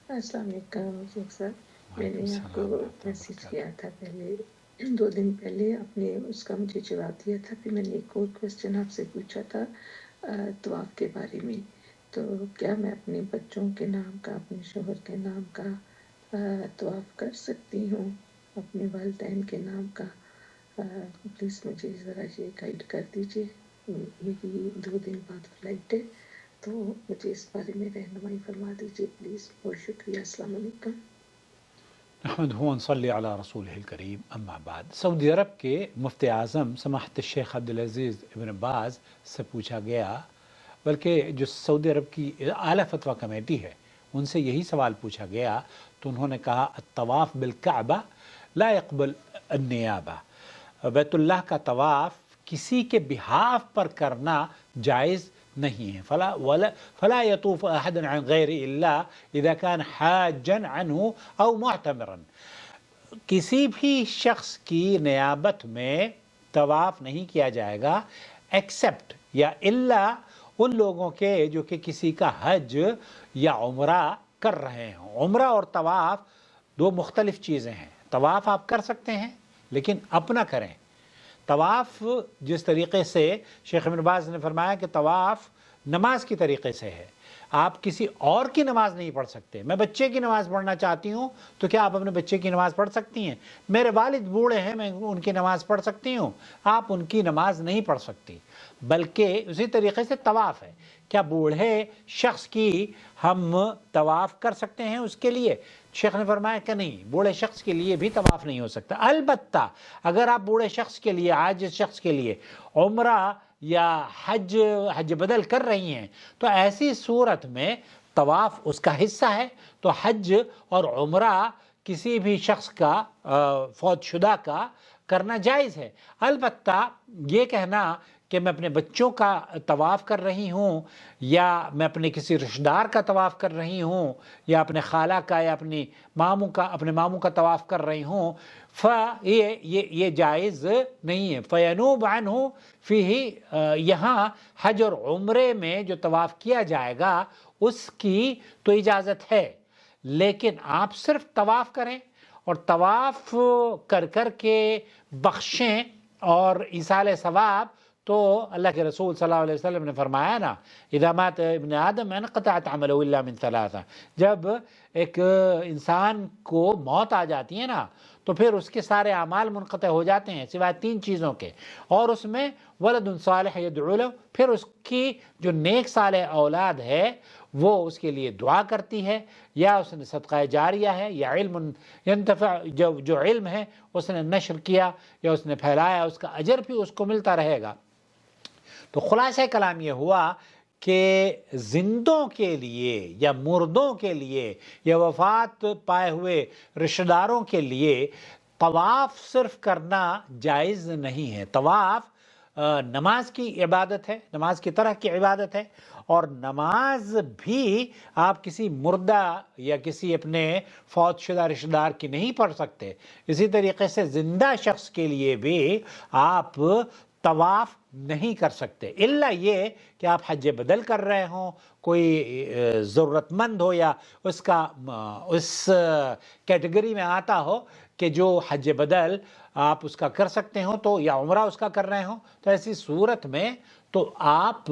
السلام علیکم شیخ صاحب، میں وعلیکم نے آپ کو السلام ورحمۃ اللہ میسیج کیا وبرکاتہ۔ تھا پہلے 2 دن پہلے، آپ نے اس کا مجھے جواب دیا تھا۔ پھر میں نے ایک اور کویسچن آپ سے پوچھا تھا طواف کے بارے میں، تو کیا میں اپنے بچوں کے نام کا، اپنے شوہر کے نام کا طواف کر سکتی ہوں، اپنے والدین کے نام کا؟ پلیز مجھے ذرا یہ گائیڈ کر دیجیے، میری 2 دن بعد فلائٹ ہے، تو مجھے اس بارے میں رہنمائی فرما دیجیے پلیز، بہت شکریہ۔ السلام علیکم۔ نحمدہ ونصلی علی رسولہ الکریم، اما بعد۔ سعودی عرب کے مفتی اعظم سماحت الشیخ عبدالعزیز ابن باز سے پوچھا گیا، بلکہ جو سعودی عرب کی اعلیٰ فتویٰ کمیٹی ہے ان سے یہی سوال پوچھا گیا، تو انہوں نے کہا الطواف بالکعبہ لا يقبل النیابہ، بیت اللہ کا طواف کسی کے بہاف پر کرنا جائز نہیں ہے۔ فلا يطوف احد عن غیر الا اذا كان حاجا عنه او معتمرا، کسی بھی شخص کی نیابت میں طواف نہیں کیا جائے گا ایکسپٹ یا الا ان لوگوں کے جو کہ کسی کا حج یا عمرہ کر رہے ہوں۔ عمرہ اور طواف 2 مختلف چیزیں ہیں۔ طواف آپ کر سکتے ہیں لیکن اپنا کریں۔ طواف جس طریقے سے شیخ ابن باز نے فرمایا کہ طواف نماز کی طریقے سے ہے، آپ کسی اور کی نماز نہیں پڑھ سکتے۔ میں بچے کی نماز پڑھنا چاہتی ہوں تو کیا آپ اپنے بچے کی نماز پڑھ سکتی ہیں؟ میرے والد بوڑھے ہیں، میں ان کی نماز پڑھ سکتی ہوں، آپ ان کی نماز نہیں پڑھ سکتی۔ بلکہ اسی طریقے سے طواف ہے، کیا بوڑھے شخص کی ہم طواف کر سکتے ہیں اس کے لیے؟ شیخ نے فرمایا کہ نہیں، بوڑھے شخص کے لیے بھی طواف نہیں ہو سکتا۔ البتہ اگر آپ بوڑھے شخص کے لیے، عاجز شخص کے لیے عمرہ یا حج بدل کر رہی ہیں تو ایسی صورت میں طواف اس کا حصہ ہے، تو حج اور عمرہ کسی بھی شخص کا فوت شدہ کا کرنا جائز ہے۔ البتہ یہ کہنا کہ میں اپنے بچوں کا طواف کر رہی ہوں یا میں اپنے کسی رشتہ دار کا طواف کر رہی ہوں یا اپنے خالہ کا یا اپنے ماموں کا طواف کر رہی ہوں، یہ جائز نہیں ہے۔ فینوب عنہ فیہ، یہاں حج اور عمرے میں جو طواف کیا جائے گا اس کی تو اجازت ہے، لیکن آپ صرف طواف کریں اور طواف کر کے بخشیں اور ایصال ثواب، تو اللہ کے رسول صلی اللہ علیہ وسلم نے فرمایا نا، اذا مات ابن آدم انقطعت عملہ الا من ثلاثہ، جب ایک انسان کو موت آ جاتی ہے نا تو پھر اس کے سارے اعمال منقطع ہو جاتے ہیں سوائے 3 چیزوں کے، اور اس میں ولد صالح يدعو له، پھر اس کی جو نیک صالح اولاد ہے وہ اس کے لیے دعا کرتی ہے، یا اس نے صدقہ جاریہ ہے، یا علم ينتفع، جو علم ہے اس نے نشر کیا یا اس نے پھیلایا، اس کا اجر بھی اس کو ملتا رہے گا۔ تو خلاصہ کلام یہ ہوا کہ زندوں کے لیے یا مردوں کے لیے یا وفات پائے ہوئے رشتہ داروں کے لیے طواف صرف کرنا جائز نہیں ہے۔ طواف نماز کی عبادت ہے، نماز کی طرح کی عبادت ہے، اور نماز بھی آپ کسی مردہ یا کسی اپنے فوت شدہ رشتہ دار کی نہیں پڑھ سکتے۔ اسی طریقے سے زندہ شخص کے لیے بھی آپ طواف نہیں کر سکتے، الا یہ کہ آپ حج بدل کر رہے ہوں، کوئی ضرورت مند ہو یا اس کیٹیگری میں آتا ہو کہ جو حج بدل آپ اس کا کر سکتے ہوں، تو یا عمرہ اس کا کر رہے ہوں، تو ایسی صورت میں تو آپ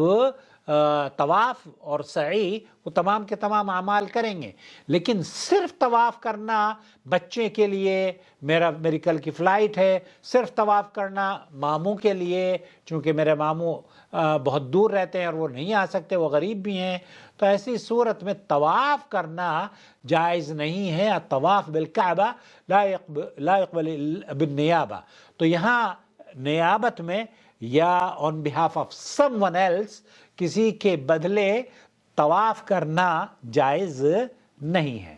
طواف اور سعی وہ تمام کے تمام اعمال کریں گے۔ لیکن صرف طواف کرنا بچے کے لیے، میری کل کی فلائٹ ہے، صرف طواف کرنا ماموں کے لیے، چونکہ میرے ماموں بہت دور رہتے ہیں اور وہ نہیں آ سکتے، وہ غریب بھی ہیں، تو ایسی صورت میں طواف کرنا جائز نہیں ہے۔ الطواف بالکعبہ لا يقبل بالنیابہ، تو یہاں نیابت میں یا on behalf of someone else کسی کے بدلے طواف کرنا جائز نہیں ہے۔